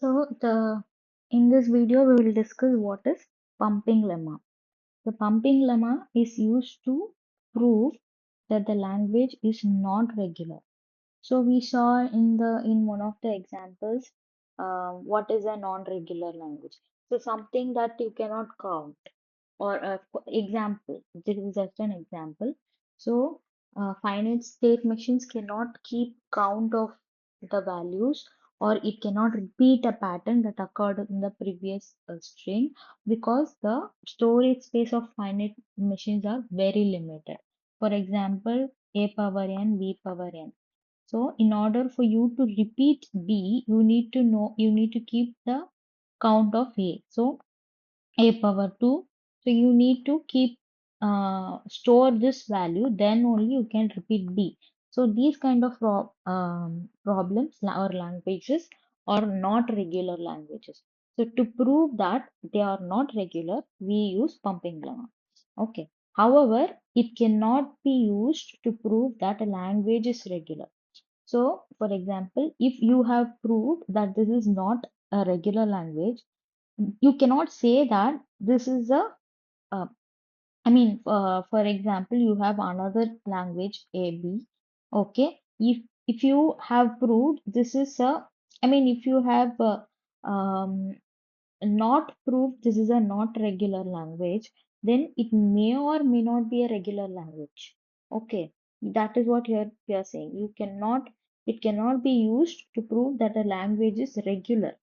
So in this video we will discuss what is pumping lemma. The pumping lemma is used to prove that the language is not regular. So we saw in one of the examples what is a non-regular language. So something that you cannot count or example. This is just an example. So finite state machines cannot keep count of the values, or it cannot repeat a pattern that occurred in the previous string, because the storage space of finite machines are very limited. For example, a power n, b power n. So in order for you to repeat b, you need to keep the count of a. So a power 2. So you need to keep store this value, then only you can repeat b. So these kind of problems or languages are not regular languages. So to prove that they are not regular, we use pumping lemma. Okay, however, it cannot be used to prove that a language is regular. So for example, if you have proved that this is not a regular language, you cannot say that this is a uh, for example, you have another language AB. Okay, if you have proved this is a, if you have um, not proved this is a not regular language, then it may or may not be a regular language. Okay, that is what you're saying. It cannot be used to prove that a language is regular.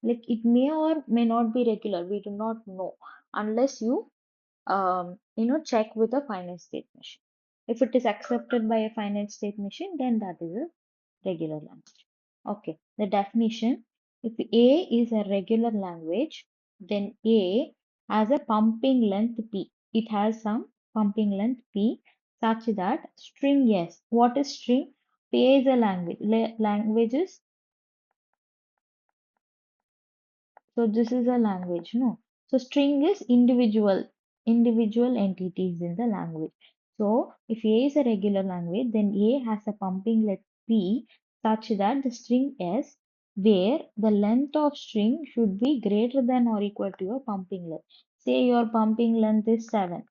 Like, it may or may not be regular, we do not know unless you check with a finite state machine. If it is accepted by a finite state machine, then that is a regular language. Okay, the definition: if A is a regular language, then A has a pumping length P. It has some pumping length P such that string S. What is string? P is a language. Languages. So this is a language, no? So string is individual entities in the language. So if A is a regular language, then A has a pumping length P such that the string S, where the length of string should be greater than or equal to your pumping length. Say your pumping length is 7.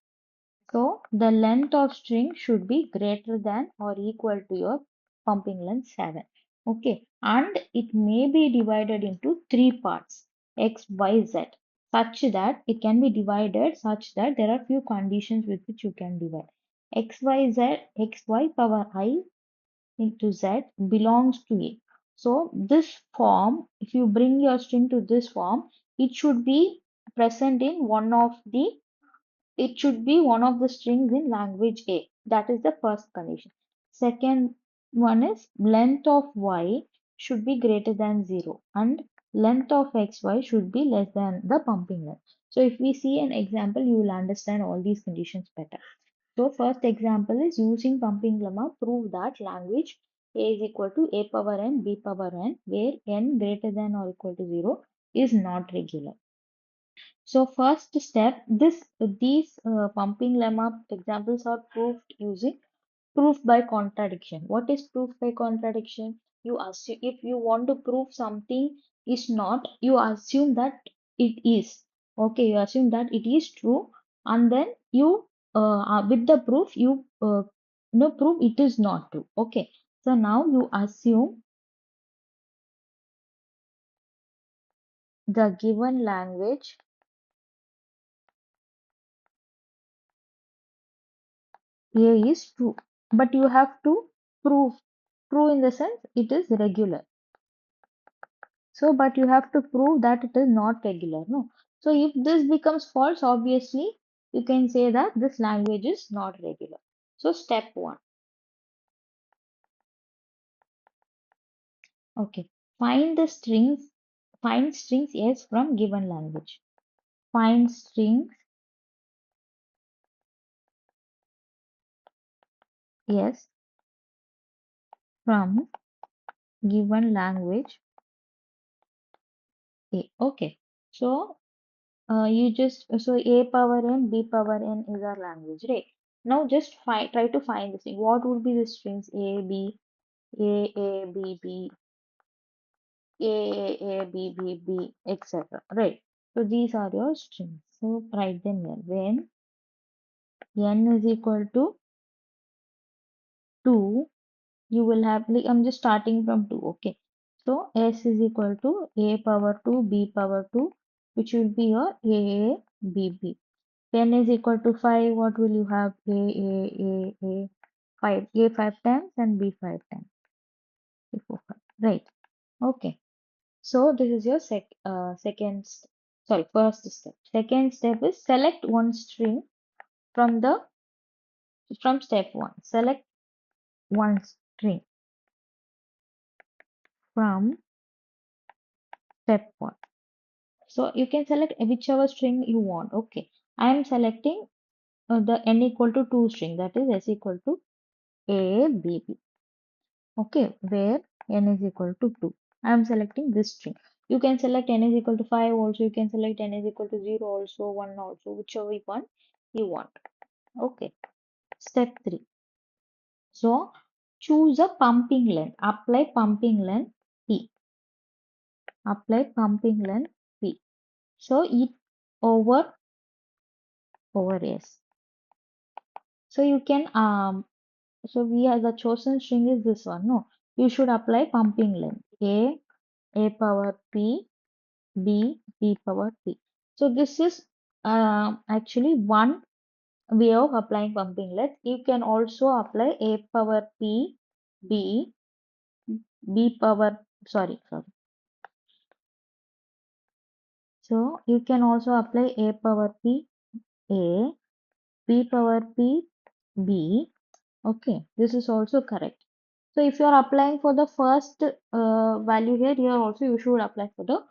So the length of string should be greater than or equal to your pumping length 7. Okay, and it may be divided into three parts: x, y, z, such that it can be divided such that there are few conditions with which you can divide. X, Y, Z, X, Y power I into Z belongs to A. So this form, if you bring your string to this form, it should be present in it should be one of the strings in language A. That is the first condition. Second one is length of y should be greater than 0, and length of xy should be less than the pumping length. So if we see an example, you will understand all these conditions better. So first example is using pumping lemma, prove that language A is equal to A power n, B power n, where n greater than or equal to 0 is not regular. So first step, these pumping lemma examples are proved using proof by contradiction. What is proof by contradiction? You assume, if you want to prove something is not, you assume that it is. Okay, you assume that it is true, and then you with the proof you prove it is not true. Okay, so now you assume the given language A is true, but you have to prove. True in the sense it is regular. So, but you have to prove that it is not regular, no? So, if this becomes false, obviously, you can say that this language is not regular. So, step one. Okay. Find strings S from given language. Find strings S from given language A. Okay. So, so A power n, B power n is our language, right? Now just try to find this thing. What would be the strings A, B, A, B, B, B, etc. Right. So these are your strings. So write them here. When n is equal to 2, you will have, like, I'm just starting from 2. Okay. So s is equal to a power 2, b power 2, which will be your a. When is equal to 5, what will you have? A, 5. A 5 times and B 5 times. A 4, 5. Right. Okay. So this is your first step. Second step is select one string from step 1. Select one string from step 1. So you can select whichever string you want. Okay. I am selecting the n equal to 2 string, that is s equal to a, b, b. Okay, where n is equal to 2. I am selecting this string. You can select n is equal to 5 also. You can select n is equal to 0 also, 1 also, whichever one you want. Okay. Step 3. So choose a pumping length. Apply pumping length P. Apply pumping length P. So it over S. So you can so we have the chosen string is this one. No, you should apply pumping length A power P, B power P. So this is actually one way of applying pumping length. You can also apply A power P, B, B power, sorry. So you can also apply A power P, A, B power P, B. Okay, this is also correct. So if you are applying for the first value here also you should apply for the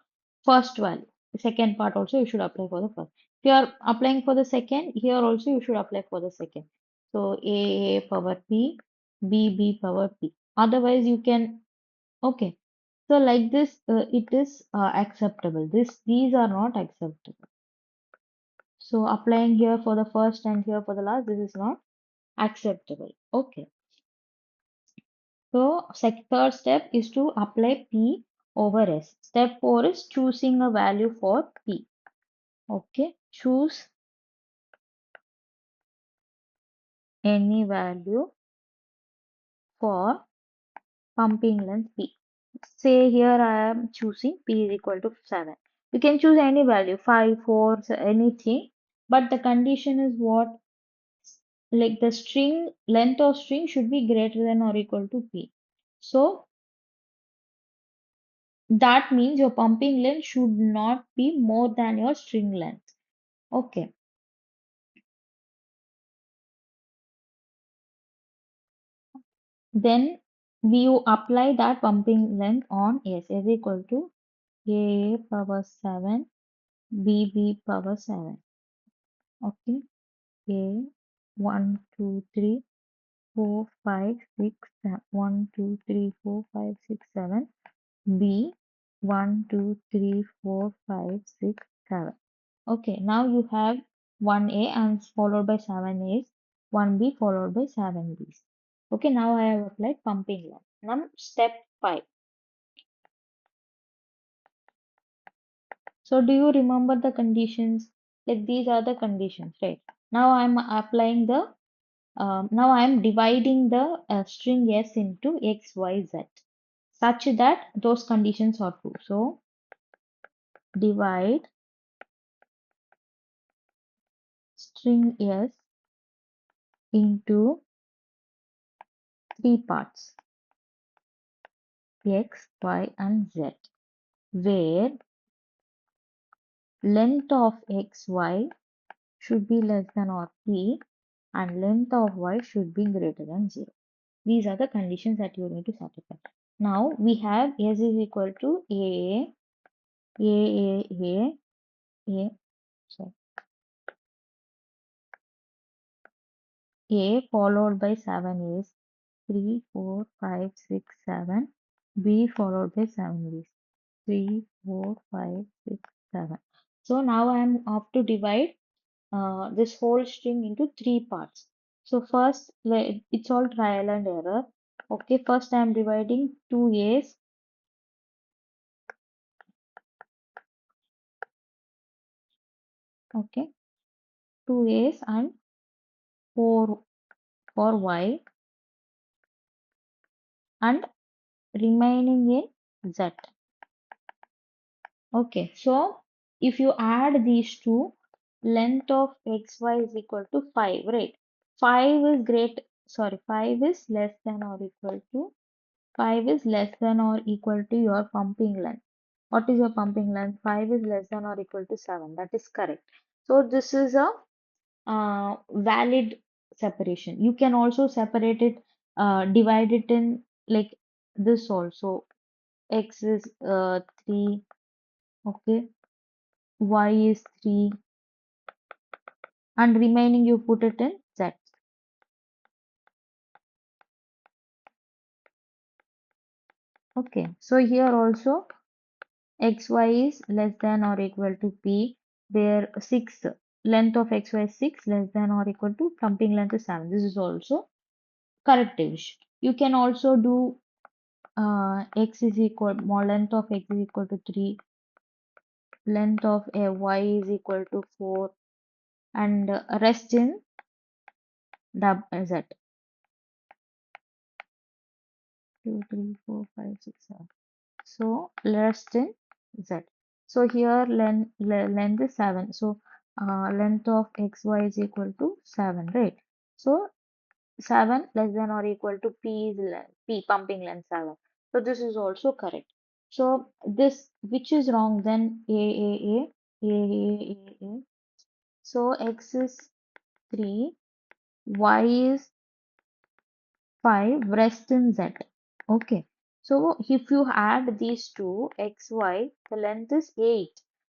first value. The second part also you should apply for the first. If you are applying for the second, here also you should apply for the second. So A power P, B power P. Otherwise you can, okay. So like this, it is acceptable. These are not acceptable. So applying here for the first and here for the last, this is not acceptable. Okay. So third step is to apply P over S. Step 4 is choosing a value for P. Okay. Choose any value for pumping length P. Say here I am choosing P is equal to 7. You can choose any value, 5, 4, anything. But the condition is what? Like the string, length of string should be greater than or equal to P. So that means your pumping length should not be more than your string length. Okay. Then we apply that pumping length on S is equal to A power 7, B power 7. Okay. A 1, 2, 3, 4, 5, 6, 7. 1, 2, 3, 4, 5, 6, 7. B 1, 2, 3, 4, 5, 6, 7. Okay, now you have 1A and followed by 7A's, 1B followed by 7B's. Okay, now I have applied pumping length. Now step 5. So do you remember the conditions? Like these are the conditions, right? Now I'm applying now I'm dividing the string S into X, Y, Z such that those conditions are true. So divide string S into 3 parts, X, Y, and Z, where length of X, Y should be less than or P and length of Y should be greater than 0. These are the conditions that you need to satisfy. Now we have S is equal to A, sorry, A followed by 7 A's, 3, 4, 5, 6, 7, B followed by 7 B's, 3, 4, 5, 6, 7. So now I am off to divide this whole string into 3 parts. So first, it's all trial and error. Okay, first I am dividing 2 A's Okay, two A's and four for Y and remaining in Z. Okay, so if you add these two, length of xy is equal to 5, right? 5 is less than or equal to 5 is less than or equal to your pumping length. What is your pumping length? 5 is less than or equal to 7. That is correct. So this is a valid separation. You can also separate it, divide it in like this also. X is 3, okay, Y is 3, and remaining you put it in Z. Okay, so here also xy is less than or equal to p, where 6, length of xy is 6, less than or equal to pumping length is 7. This is also correct division. You can also do x is equal, more length of x is equal to 3, length of a y is equal to 4, and rest in z. 2, 3, 4, 5, 6, 7. So rest in z. So here length is 7. So length of xy is equal to 7, right? So 7 less than or equal to p is p pumping length 7. So this is also correct. So this, which is wrong then? A. So x is 3, y is 5, rest in z. Okay. So if you add these two, x, y, the length is 8.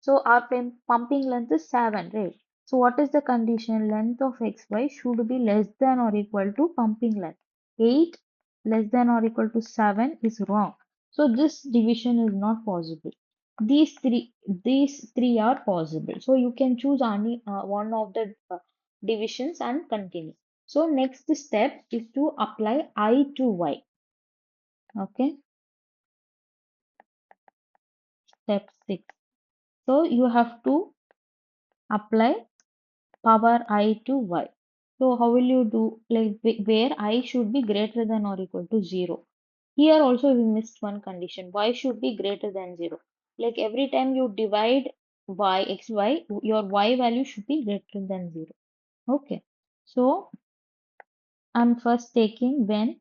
So our pumping length is 7, right? So what is the condition? Length of xy should be less than or equal to pumping length. 8 less than or equal to 7 is wrong. So this division is not possible. These three are possible. So you can choose only one of the divisions and continue. So next step is to apply I to Y. Okay, step 6. So you have to apply power I to Y. So how will you do? Like where I should be greater than or equal to 0. Here also we missed one condition. Y should be greater than 0. Like every time you divide xy, your Y value should be greater than 0. Okay. So I'm first taking when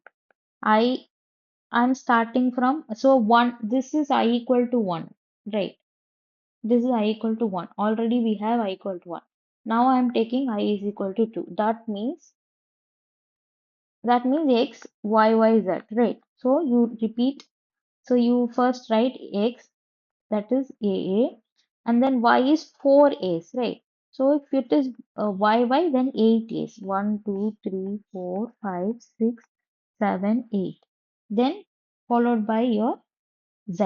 I I'm starting from, so 1, this is I equal to 1, right? This is I equal to 1. Already we have I equal to 1. Now I am taking I is equal to 2. That means x, y, z, right? So you repeat. So you first write x, that is a, and then y is 4 a's, right? So if it is y, then 8 a's. 1, 2, 3, 4, 5, 6, 7, 8. Then followed by your z.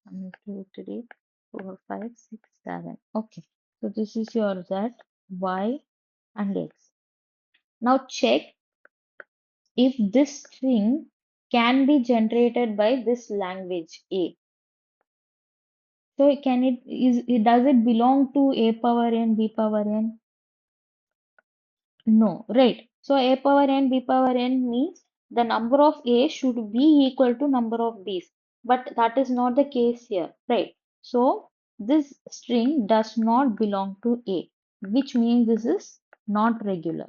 1, 2, 3, 4, 5, 6, 7. Okay. So this is your Z, Y, and X. Now check if this string can be generated by this language A. So does it belong to A power n, B power n? No, right. So A power n, B power n means the number of A should be equal to number of B's. But that is not the case here, right? So this string does not belong to A, which means this is not regular.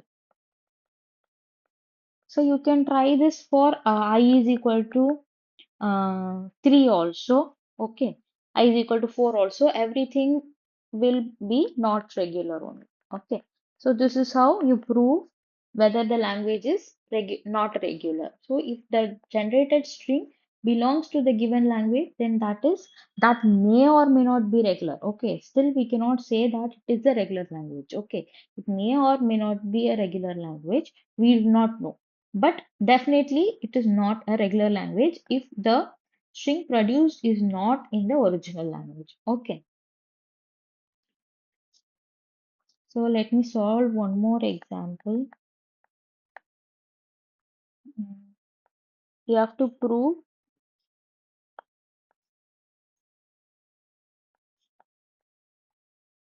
So you can try this for I is equal to 3 also. Okay. I is equal to 4 also. Everything will be not regular only. Okay. So this is how you prove whether the language is not regular. So if the generated string belongs to the given language, then that may or may not be regular. Okay. Still we cannot say that it is a regular language. Okay. It may or may not be a regular language. We do not know. But definitely it is not a regular language if the string produced is not in the original language. Okay. So let me solve one more example. Mm, You have to prove